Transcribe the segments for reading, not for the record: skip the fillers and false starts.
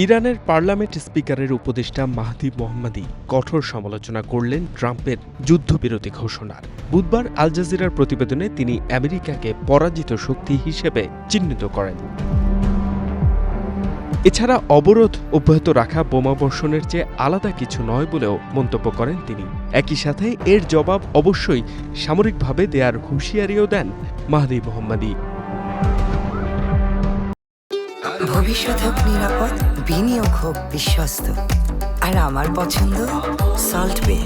ইরানের পার্লামেন্ট স্পিকারের উপদেষ্টা মাহদি মোহাম্মদী কঠোর সমালোচনা করলেন ট্রাম্পের যুদ্ধবিরতি ঘোষণার। বুধবার আল জাজিরার প্রতিবেদনে তিনি আমেরিকাকে পরাজিত শক্তি হিসেবে চিহ্নিত করেন। এছাড়া অবরোধ অব্যাহত রাখা বোমাবর্ষণের চেয়ে আলাদা কিছু নয় বলেও মন্তব্য করেন তিনি। একই সাথে এর জবাব অবশ্যই সামরিকভাবে দেয়ার হুঁশিয়ারিও দেন মাহদি মোহাম্মদী। ভবিষ্যৎ হোক নিরাপদ, বিনিয়োগ হোক বিশ্বস্ত, আর আমার পছন্দ সল্ট বে।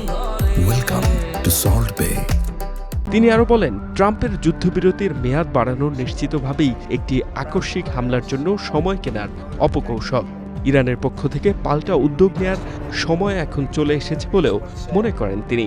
ওয়েলকাম টু সল্ট বে। তিনি আরও বলেন, ট্রাম্পের যুদ্ধবিরতির মেয়াদ বাড়ানো নিশ্চিতভাবেই একটি আকস্মিক হামলার জন্য সময় কেনার অপকৌশল। ইরানের পক্ষ থেকে পাল্টা উদ্যোগ নেয়ার সময় এখন চলে এসেছে বলেও মনে করেন তিনি।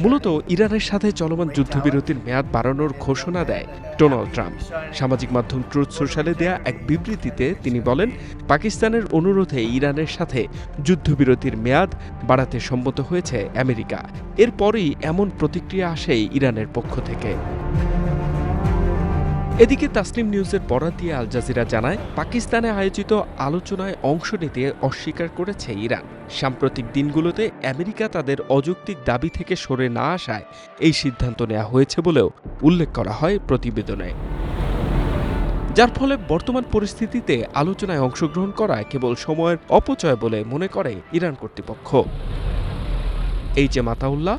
মূলত ইরানের সাথে চলমান যুদ্ধবিরতির মেয়াদ বাড়ানোর ঘোষণা দেয় ডোনাল্ড ট্রাম্প। সামাজিক মাধ্যম ট্রুথ সোশ্যালে দেয়া এক বিবৃতিতে তিনি বলেন, পাকিস্তানের অনুরোধে ইরানের সাথে যুদ্ধবিরতির মেয়াদ বাড়াতে সম্মত হয়েছে আমেরিকা। এরপরই এমন প্রতিক্রিয়া আসে ইরানের পক্ষ থেকে। এদিকে তাসনিম নিউজের বরাত দিয়ে আল জাজিরা জানায়, পাকিস্তানে আয়োজিত আলোচনায় অংশ নিতে অস্বীকার করেছে ইরান। সাম্প্রতিক দিনগুলোতে আমেরিকা তাদের অযৌক্তিক দাবি থেকে সরে না আসায় এই সিদ্ধান্ত নেওয়া হয়েছে বলেও উল্লেখ করা হয় প্রতিবেদনে। যার ফলে বর্তমান পরিস্থিতিতে আলোচনায় অংশগ্রহণ করা কেবল সময়ের অপচয় বলে মনে করে ইরান কর্তৃপক্ষ। H M Ataullah,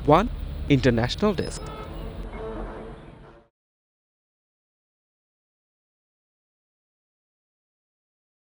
one international desk.